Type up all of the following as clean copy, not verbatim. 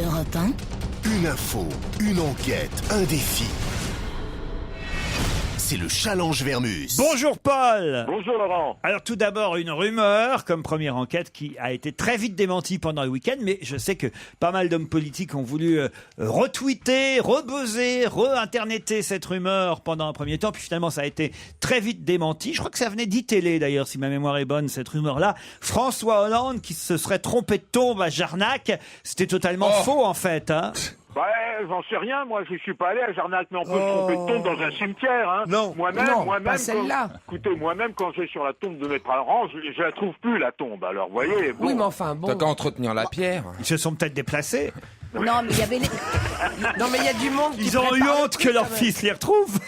Europe 1. Une info, une enquête, un défi. C'est le challenge Vermus. Bonjour Paul. Bonjour Laurent. Alors tout d'abord une rumeur comme première enquête qui a été très vite démentie pendant le week-end, mais je sais que pas mal d'hommes politiques ont voulu retweeter, rebuzzer, re-internetter cette rumeur pendant un premier temps, puis finalement ça a été très vite démenti. Je crois que ça venait d'ITélé d'ailleurs, si ma mémoire est bonne, cette rumeur-là. François Hollande qui se serait trompé de tombe à Jarnac, c'était totalement faux en fait. Hein. Ouais, j'en sais rien, moi je suis pas allé à Jarnac, mais on peut se tromper de tombe dans un cimetière, hein. Non, moi-même, pas celle-là. Écoutez, moi-même quand je vais sur la tombe de mes parents, je la trouve plus la tombe. Alors vous voyez. Bon. Oui, mais enfin, bon. T'as qu'à entretenir la pierre. Ils se sont peut-être déplacés. Non, mais il y avait les... Non, mais il y a du monde qui Ils ont eu prépare le honte truc, que leur quand même. fils les retrouve.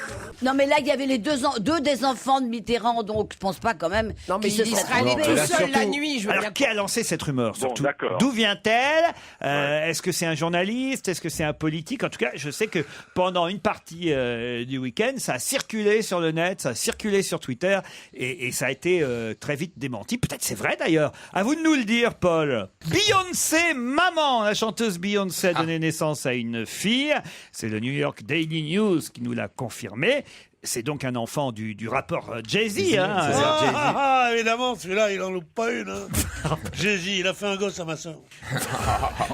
Non, mais là, il y avait les deux des enfants de Mitterrand, donc je pense pas quand même Non, mais qu'ils il se serait allé seraient tout là, seul la surtout- nuit, je veux bien Alors, qui a lancé cette rumeur surtout d'accord. D'où vient-elle Est-ce que c'est un journaliste Est-ce que c'est un politique? En tout cas, je sais que pendant une partie du week-end, ça a circulé sur le net, ça a circulé sur Twitter, et ça a été très vite démenti. Peut-être c'est vrai d'ailleurs. À vous de nous le dire, Paul. Beyoncé, maman, la chanteuse Beyoncé a donné naissance à une fille. C'est le New York Daily News qui nous l'a confirmé. C'est donc un enfant du rappeur Jay-Z. Hein. C'est ça, Jay-Z. Ah, évidemment, celui-là, il en loupe pas une. Hein. Jay-Z, il a fait un gosse à ma soeur.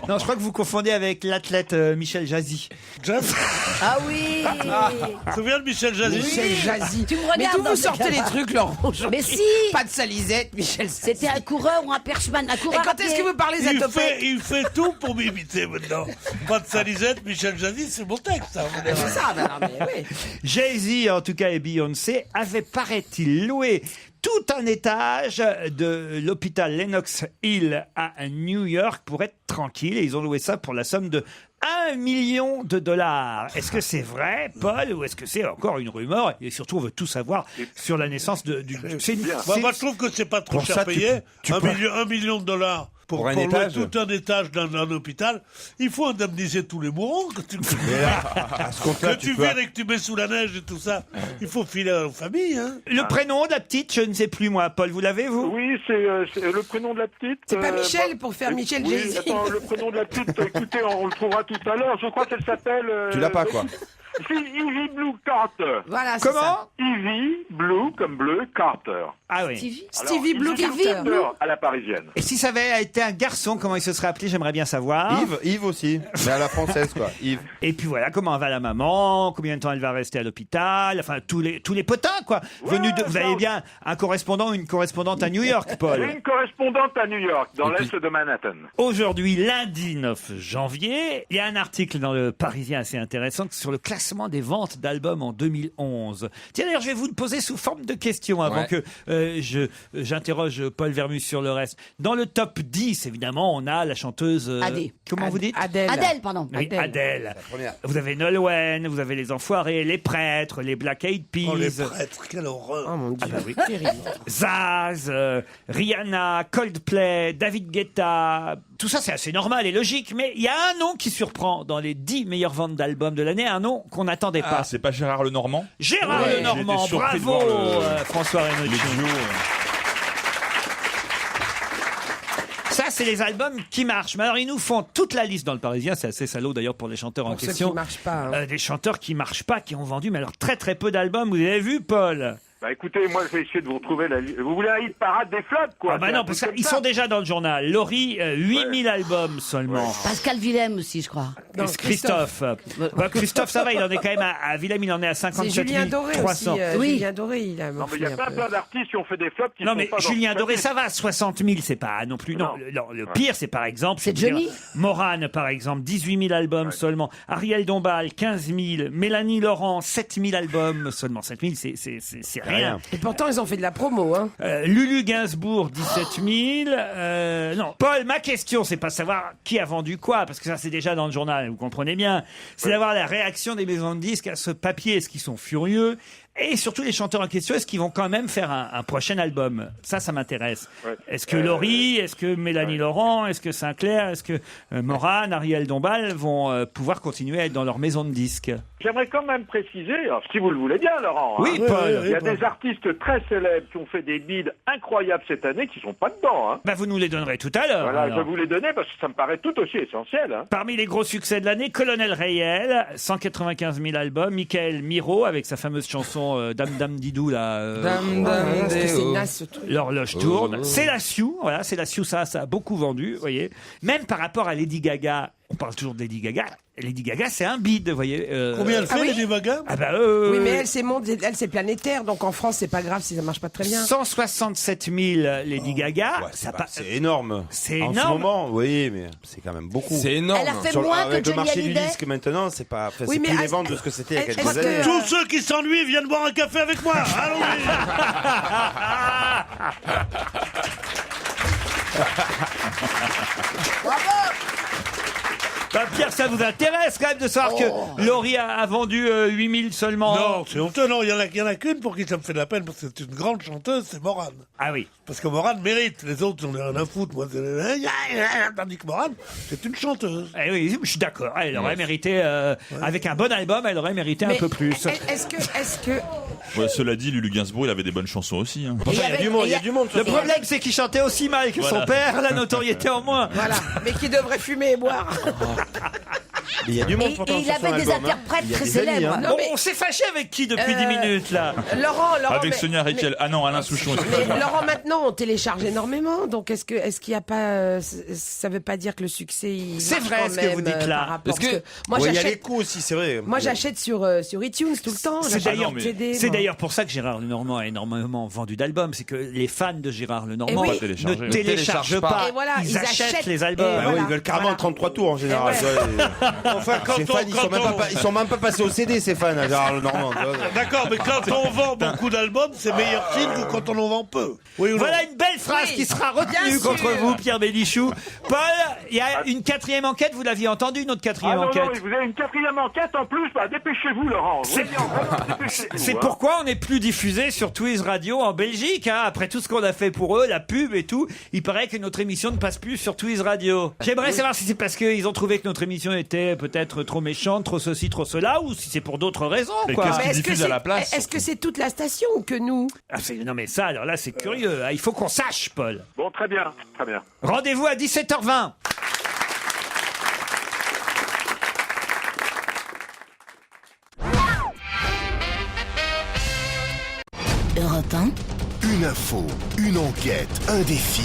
Non, je crois que vous confondez avec l'athlète Michel Jazzy. Jazz. Ah oui Tu te souviens de Michel Jazzy? Michel Jazzy. Tu me Mais regardes d'où dans vous ce sortez cas-là. les trucs, Laurent, aujourd'hui? Mais si. Pas de salisette, Michel Jazzy. C'était un coureur ou un perchman, un Et coureur quand est-ce que vous parlez Il Zatopek fait, il fait tout pour m'imiter maintenant. Pas de salisette, Michel Jazzy, c'est mon texte. Ça, C'est ça, ben non, mais oui. Jay-Z, en tout cas, et Beyoncé avaient, paraît-il, loué tout un étage de l'hôpital Lenox Hill à New York pour être tranquille. Et ils ont loué ça pour la somme de $1 million. Est-ce que c'est vrai, Paul, ou est-ce que c'est encore une rumeur? Et surtout, on veut tout savoir sur la naissance du... C'est une... Moi, je trouve que c'est pas trop Pour cher ça, payé. tu $1 peux- million pour un louer étage. tout un étage dans un hôpital. Il faut indemniser tous les mourants que tu, Mais là, à ce compte-là, que tu peux... viennes et que tu mets sous la neige et tout ça. Il faut filer aux familles. Hein. Le prénom de la petite, je ne sais plus, moi. Paul, vous l'avez, vous? Oui, c'est le prénom de la petite. C'est pas Michel, bah, pour faire Michel oui, Jay-Z. attends, le prénom de la petite, écoutez, on le trouvera tout à l'heure. Je crois qu'elle s'appelle... Tu l'as pas, quoi. C'est Ivy Blue Carter. Voilà, c'est ça. Comment? Ivy Blue comme bleu Carter. Ah oui. Stevie Blue Ivy Carter. Carter à la parisienne. Et si ça avait été un garçon, comment il se serait appelé? J'aimerais bien savoir. Yves aussi. Mais à la française, quoi. Yves. Et puis voilà, comment va la maman, combien de temps elle va rester à l'hôpital, enfin tous les potins, quoi. Ouais, Vous avez bien un correspondant ou une correspondante à New York, Paul. J'ai une correspondante à New York, dans l'est de Manhattan. Aujourd'hui, lundi 9 janvier, il y a un article dans le Parisien assez intéressant sur le classement des ventes d'albums en 2011. Tiens, d'ailleurs, je vais vous le poser sous forme de question avant Ouais. que j'interroge Paul Vermus sur le reste. Dans le top 10, évidemment, on a la chanteuse... Adé. Comment vous dites? Adèle. Adèle, pardon. Oui, Adèle. première. Vous avez Nolwenn, vous avez les Enfoirés, les Prêtres, les Black Eyed Peas, Oh, les prêtres, quelle horreur. Oh mon Dieu, bah oui. terrible. Zaz, Rihanna, Coldplay, David Guetta. Tout ça, c'est assez normal et logique, mais il y a un nom qui surprend dans les 10 meilleures ventes d'albums de l'année, un nom qu'on n'attendait pas. Ah, c'est pas Gérard Lenormand? Gérard Ouais, Lenormand, j'ai été surpris de bravo voir François le Renaud. duo. Ça, c'est les albums qui marchent. Mais alors, ils nous font toute la liste dans le Parisien. C'est assez salaud d'ailleurs pour les chanteurs en Pour ceux question. qui marchent pas. Hein. Des chanteurs qui marchent pas, qui ont vendu, mais alors très très peu d'albums. Vous avez vu, Paul? Bah écoutez, moi je vais essayer de vous retrouver la liste. Vous voulez un hit parade des flops, quoi? Ah bah C'est non, un parce truc comme qu'ils ça. sont déjà dans le journal. Laurie, 8000 albums seulement. Pascal Willem aussi, je crois. Non, Christophe. Bah, Christophe, ça va, il en est quand même à Willem, il en est à C'est 57 Julien Doré 300. aussi. Oui. Julien Doré, il a Non, mais il y a plein d'artistes qui ont fait des flops qui Non sont mais pas dans Julien ce Doré, classement. ça va, 60 000, c'est pas non plus. Non, le pire, c'est par exemple... C'est je veux dire, Johnny. Morane, par exemple, 18 000 albums seulement. Ariel Dombal, 15 000. Mélanie Laurent, 7 000 albums seulement. 7 000, c'est rien. Et pourtant, ils ont fait de la promo. Hein. Lulu Gainsbourg, 17 000. Non, Paul, ma question, c'est pas savoir qui a vendu quoi, parce que ça, c'est déjà dans le journal, vous comprenez bien. C'est d'avoir la réaction des maisons de disques à ce papier. Est-ce qu'ils sont furieux? Et surtout, les chanteurs en question, est-ce qu'ils vont quand même faire un prochain album? Ça m'intéresse. Ouais. Est-ce que Laurie, est-ce que Mélanie Laurent, est-ce que Sinclair, est-ce que Morane, Ariel Dombal vont pouvoir continuer à être dans leur maison de disques? J'aimerais quand même préciser, alors, si vous le voulez bien, Laurent. Oui, hein, Paul. il y a des artistes très célèbres qui ont fait des bids incroyables cette année qui sont pas dedans. Hein. Bah, vous nous les donnerez tout à l'heure. Voilà, alors. je vous les donnais parce que ça me paraît tout aussi essentiel. Hein. Parmi les gros succès de l'année, Colonel Rayel, 195 000 albums. Michael Miro avec sa fameuse chanson Dame Dame Didou là. Parce que c'est naze, ce truc. L'horloge tourne. C'est la Sioux, voilà, c'est la Sioux, ça a beaucoup vendu, vous voyez. Même par rapport à Lady Gaga, on parle toujours de Lady Gaga. Lady Gaga, c'est un bid, vous voyez. Combien elle fait, Ah oui Lady Gaga? Ah bah, Oui, mais elle, c'est planétaire, donc en France, c'est pas grave si ça marche pas très bien. 167 000 Lady Gaga. Ouais, ça c'est énorme. C'est En ce énorme. moment, oui, mais c'est quand même beaucoup. C'est énorme. Elle a fait Sur le- moins que avec le Johnny marché du Hallyday. disque maintenant, c'est pas, enfin, Oui, c'est mais plus les est-ce- ventes de ce que c'était il y a est-ce quelques que- années. Tous ceux qui s'ennuient viennent boire un café avec moi. Allons-y. Bah, Pierre, ça vous intéresse quand même de savoir que Laurie a vendu 8 000 seulement. Non, c'est honteux. Non, il y en a qu'une pour qui ça me fait de la peine parce que c'est une grande chanteuse, c'est Morane. Ah oui. Parce que Morane mérite. Les autres, j'en ai rien à foutre. Moi, tandis que Morane, c'est une chanteuse. Eh oui, je suis d'accord. Elle aurait mérité, avec un bon album, elle aurait mérité un peu plus. Est-ce que Ouais, cela dit, Lulu Gainsbourg, il avait des bonnes chansons aussi. Hein. Pourtant, il y a du monde, il y a du monde. Le problème, c'est qu'il chantait aussi mal que son père, la notoriété en moins. voilà, mais qui devrait fumer et boire. Il y a du monde Et pourtant il sur son avait des album, hein. interprètes Il y a très des amis, célèbres. hein. Non, Bon, mais- on s'est fâché avec qui depuis 10 minutes, là? Laurent, Avec mais- Sonia Rykiel. Ah non, Alain Souchon. Mais Laurent, maintenant, on télécharge énormément, donc est-ce qu'il n'y a pas, ça veut pas dire que le succès, il C'est marche vrai quand ce que vous même, dites là. par rapport- Est-ce que- parce moi, Ouais, il y a les j'achète, coûts aussi, c'est vrai. moi, j'achète sur iTunes tout le temps. C'est j'achète d'ailleurs, des CD, c'est moi. d'ailleurs pour ça que Gérard Lenormand a énormément vendu d'albums. C'est que les fans de Gérard Lenormand Eh oui. ne téléchargent pas. Et voilà, ils ils achètent achètent. les Et albums. Bah oui, voilà, ils veulent carrément voilà. 33 tours en général. Et tu vois, Enfin, les- Ces fans, ils sont même pas passés au CD, ces fans, à Gérard Lenormand. tu vois. D'accord, mais quand on vend beaucoup d'albums, c'est meilleur signe que quand on en vend peu. Oui ou non? Voilà une belle phrase Oui, qui sera bien retenue sûr. contre vous, Pierre Bénichou. Paul, il y a une quatrième enquête, vous l'aviez entendu, notre Ah quatrième non, enquête. non, vous avez une quatrième enquête en plus, bah, dépêchez-vous, Laurent. C'est- Voyons, vraiment, dépêchez-vous, C'est hein. pourquoi on n'est plus diffusé sur Twiz Radio en Belgique. Hein. Après tout ce qu'on a fait pour eux, la pub et tout, il paraît que notre émission ne passe plus sur Twiz Radio. J'aimerais savoir si c'est parce qu'ils ont trouvé que notre émission était peut-être trop méchante, trop ceci, trop cela, ou si c'est pour d'autres raisons. Mais Quoi. qu'est-ce Mais qu'ils est-ce que diffusent à la place, est-ce que c'est toute la station ou que nous? Ah, non mais ça, alors là c'est curieux. Ah, il faut qu'on sache, Paul. Bon, très bien, très bien. Rendez-vous à 17h20. Europe 1. Une info, une enquête, un défi.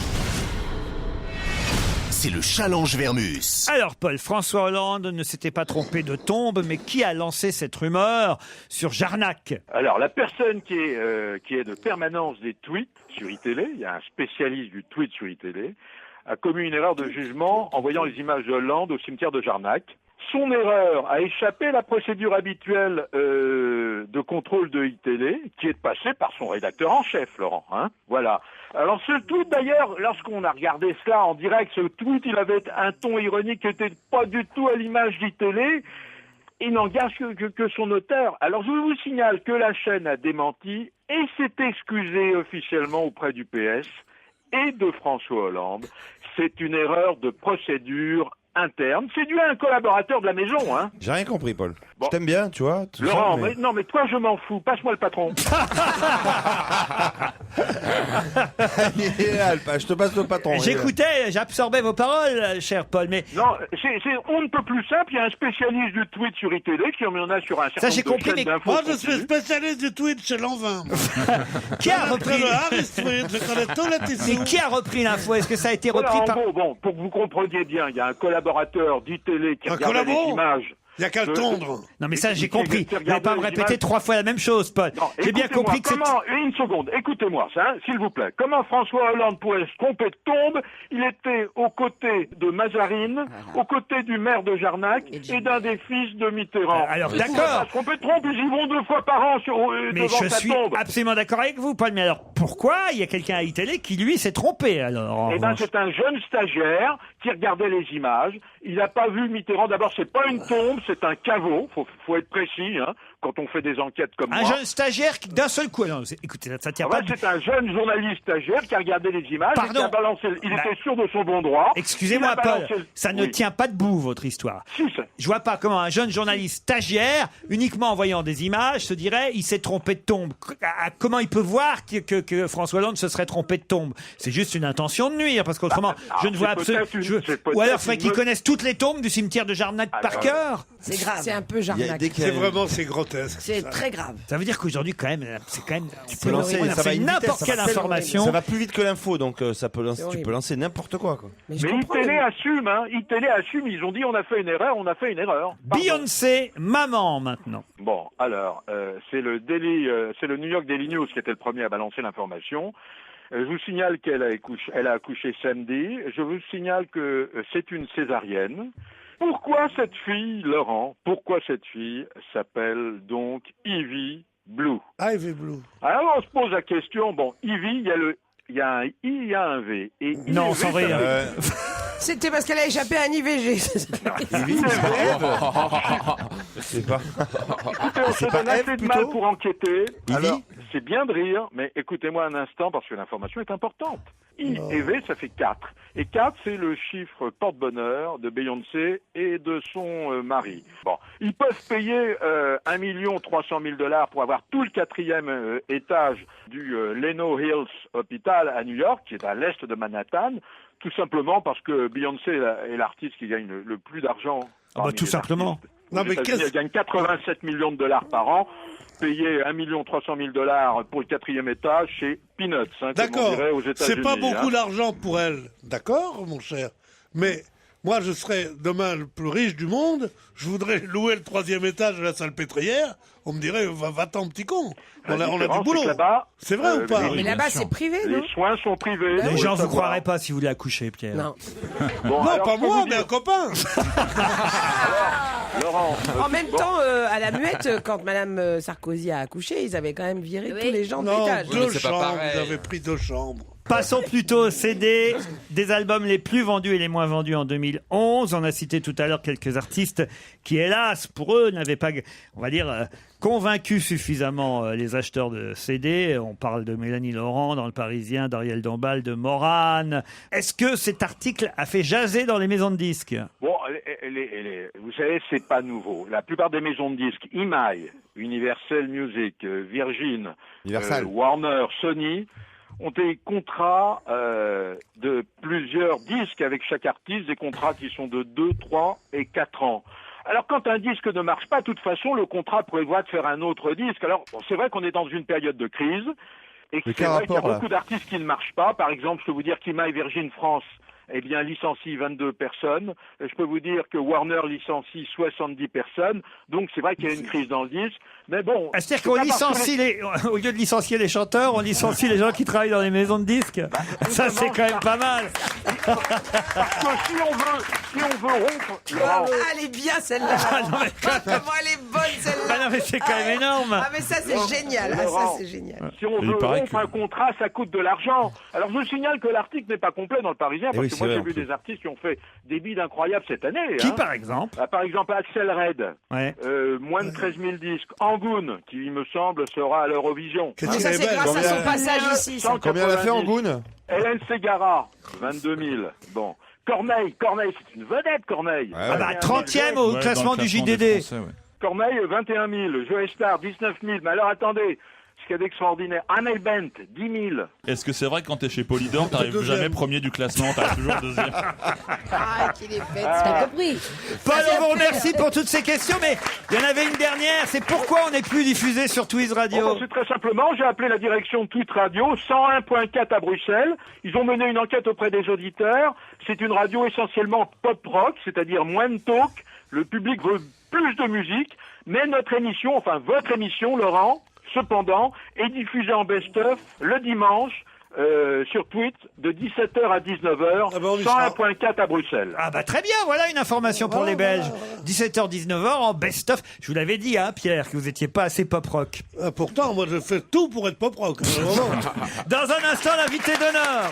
C'est le challenge Vermus. Alors Paul, François Hollande ne s'était pas trompé de tombe, mais qui a lancé cette rumeur sur Jarnac? Alors, la personne qui est de permanence des tweets sur iTélé, il y a un spécialiste du tweet sur iTélé, a commis une erreur de jugement en voyant les images de Hollande au cimetière de Jarnac. Son erreur a échappé à la procédure habituelle de contrôle de iTélé, qui est de passer par son rédacteur en chef, Laurent. Hein, voilà. Alors ce tweet, d'ailleurs, lorsqu'on a regardé cela en direct, ce tweet, il avait un ton ironique qui n'était pas du tout à l'image d'iTélé. Il n'engage que son auteur. Alors je vous signale que la chaîne a démenti et s'est excusée officiellement auprès du PS et de François Hollande. C'est une erreur de procédure interne. C'est dû à un collaborateur de la maison, hein. J'ai rien compris, Paul. Bon. Je t'aime bien, tu vois. tout Laurent, ça, mais- non mais toi je m'en fous. Passe-moi le patron. Je te passe le patron. J'écoutais, j'absorbais vos paroles, cher Paul, mais Non, on ne peut plus simple. Il y a un spécialiste du tweet sur iTélé qui en a sur un certain j'ai nombre de compris, chaînes mais d'infos Moi, je suis continues. spécialiste du tweet chez Lanvin. qui a repris Le Harris Tweet, je connais tous les mais tissus. qui a repris l'info? Est-ce que ça a été Voilà, repris en par... gros, bon, pour que vous compreniez bien, il y a un collaborateur d'ITélé qui Un regarde les collabo images. Il n'y a qu'à le tondre. Non mais ça j'ai Qui compris. Vous n'allez pas me les répéter images. 3 fois la même chose, Paul. Non, J'ai bien écoutez-moi, compris que c'est... comment, une seconde, écoutez-moi ça, hein, s'il vous plaît. Comment François Hollande pourrait se tromper de tombe? Il était aux côtés de Mazarine, aux côtés du maire de Jarnac et d'un des fils de Mitterrand. Alors, Il d'accord. pouvait pas se tromper de trompe, ils y vont 2 fois par an Mais devant je sa suis tombe. absolument d'accord avec vous, Paul. Mais alors, pourquoi il y a quelqu'un à iTélé qui, lui, s'est trompé, alors en Eh ben, revanche c'est un jeune stagiaire qui regardait les images. Il n'a pas vu Mitterrand. D'abord, c'est pas une tombe, c'est un caveau. Faut être précis, hein. quand on fait des enquêtes comme Un moi. jeune stagiaire qui, d'un seul coup, non, écoutez, ça tient pas. C'est un jeune journaliste stagiaire qui a regardé les images et qui a balancé. Il était sûr de son bon droit. Excusez-moi, Il a Paul, balancé- ça ne Oui. tient pas debout, votre histoire. Si, ça. Je vois pas comment un jeune journaliste stagiaire, uniquement en voyant des images, se dirait il s'est trompé de tombe. Comment il peut voir que François Hollande se serait trompé de tombe? C'est juste une intention de nuire, parce qu'autrement, je ne vois absolument. Ou alors, il faudrait qu'ils connaissent toutes les tombes du cimetière de Jarnac par cœur. C'est grave. C'est un peu Jarnac. C'est grotesque. C'est très grave. Ça veut dire qu'aujourd'hui, quand même, c'est quand même. Tu peux lancer, on a ça va fait à une vitesse, n'importe ça quelle va- information. Ça va plus vite que l'info, donc ça peut lancer, tu horrible. peux lancer n'importe quoi. Mais Mais iTélé assume, hein. iTélé assume. Ils ont dit on a fait une erreur, on a fait une erreur. Pardon. Beyoncé, maman maintenant. Bon, alors, c'est le New York Daily News qui était le premier à balancer l'information. Je vous signale qu'elle a accouché samedi. Je vous signale que c'est une césarienne. Pourquoi cette fille, Laurent, pourquoi cette fille s'appelle donc Ivy Blue? Ivy Blue. Alors on se pose la question, bon, Ivy, il y a un I, il y a un V. Et Non, IVV, sans ça rire. veut- C'était parce qu'elle a échappé à un IVG. C'est pas. Écoutez, on se C'est pas donne assez Ève, de mal plutôt pour enquêter. Ivy Alors, c'est bien de rire, mais écoutez-moi un instant parce que l'information est importante. I et V, ça fait 4. Et 4, c'est le chiffre porte-bonheur de Beyoncé et de son mari. Bon, ils peuvent payer 1 300 000 $ pour avoir tout le 4e étage du Leno Hills Hospital à New York, qui est à l'est de Manhattan, tout simplement parce que Beyoncé est l'artiste qui gagne le plus d'argent. Ah bah, parmi tout les simplement. artistes. Non, Aux mais États-Unis, qu'est-ce- elle gagne 87 millions de dollars par an. Payer 1 300 000 $ pour le 4e étage, c'est peanuts, hein, comme on D'accord. dirait aux États-Unis. C'est pas beaucoup hein. d'argent pour elle. D'accord, mon cher. Mais moi, je serais demain le plus riche du monde. Je voudrais louer le 3e étage de la salpêtrière. On me dirait, va-t'en, petit con. On a du différence, boulot. c'est que là-bas, C'est vrai ou pas Mais là-bas, c'est privé, non? les soins sont privés. Les faut gens le vous savoir. croiraient pas si vous voulez accoucher, Pierre. Non. Bon, Non, alors, pas je peux moi, vous mais un dire, copain. Laurent, En même temps, à la Muette, quand Madame Sarkozy a accouché, ils avaient quand même viré Oui. tous les gens de Non, l'étage. deux mais c'est pas chambres. pareil. Vous avez pris 2 chambres. Passons plutôt au CD des albums les plus vendus et les moins vendus en 2011. On a cité tout à l'heure quelques artistes qui, hélas, pour eux, n'avaient pas, on va dire, convaincu suffisamment les acheteurs de CD. On parle de Mélanie Laurent dans Le Parisien, d'Ariel Dombal, de Morane. Est-ce que cet article a fait jaser dans les maisons de disques? bon, vous savez, c'est pas nouveau. La plupart des maisons de disques, EMI, Universal Music, Virgin, Universal. Warner, Sony, ont des contrats de plusieurs disques avec chaque artiste, des contrats qui sont de 2, 3 et 4 ans. Alors quand un disque ne marche pas, de toute façon, le contrat prévoit de faire un autre disque. Alors bon, c'est vrai qu'on est dans une période de crise et que Mais c'est quel vrai qu'il y a rapport, là beaucoup d'artistes qui ne marchent pas. Par exemple, je peux vous dire qu'EMI Virgin France licencie 22 personnes. Je peux vous dire que Warner licencie 70 personnes. Donc c'est vrai qu'il y a une crise dans le disque. Mais bon. C'est-à-dire c'est qu'on pas parce que licencie au lieu de licencier les chanteurs, on licencie les gens qui travaillent dans les maisons de disques. Ça, c'est quand même pas mal. Parce que si on veut rompre, Laurent, Ah, elle est bien celle-là. Comment elle est bonne celle-là. Ah non, mais c'est quand même énorme. Ah mais ça c'est génial. Ah, ça c'est génial. si on Il veut paraît rompre que- un contrat, ça coûte de l'argent. Alors je signale que l'article n'est pas complet dans le Parisien, parce oui, que c'est moi vrai, j'ai en vu plus. des artistes qui ont fait des bids incroyables cette année. Qui, hein. par exemple? Par exemple, Axel Red, Ouais. moins de 13 000 disques. Angoun, qui il me semble sera à l'Eurovision. Qu'est-ce Mais qu'elle ça est c'est belle. grâce à son Combien- passage ici. ça. Combien elle a fait en 190. Goune? Hélène Ségara, 22 000. Bon. Corneille, c'est une vedette, Corneille. Ouais, Ah bah, 21 000. 30e au Ouais, classement dans le du classement des JDD. Français, ouais. Corneille, 21 000. Joe Star, 19 000. Mais alors, attendez. Ce qu'il y a d'extraordinaire. Amel Bent, 10 000. Est-ce que c'est vrai que quand t'es chez Polydor, t'arrives Deuxième. jamais premier du classement, t'arrives toujours deuxième? Ah qu'il est bête. T'as compris? Paul, on vous remercie pour toutes ces questions, mais il y en avait une dernière. C'est pourquoi on n'est plus diffusé sur Twiz Radio. Bon, c'est très simplement, j'ai appelé la direction de Tweet Radio, 101.4 à Bruxelles. Ils ont mené une enquête auprès des auditeurs. C'est une radio essentiellement pop-rock, c'est-à-dire moins de talk. Le public veut plus de musique. Mais notre émission, enfin votre émission, Laurent, cependant, est diffusée en best-of le dimanche sur Tweet de 17h à 19h, Ah ben, on y sera. 101.4 à Bruxelles. Ah bah très bien, voilà une information pour les Belges. 17h, 19h en best-of. Je vous l'avais dit, hein, Pierre, que vous étiez pas assez pop-rock. Pourtant, moi, je fais tout pour être pop rock. Vraiment. Dans un instant, l'invité d'honneur.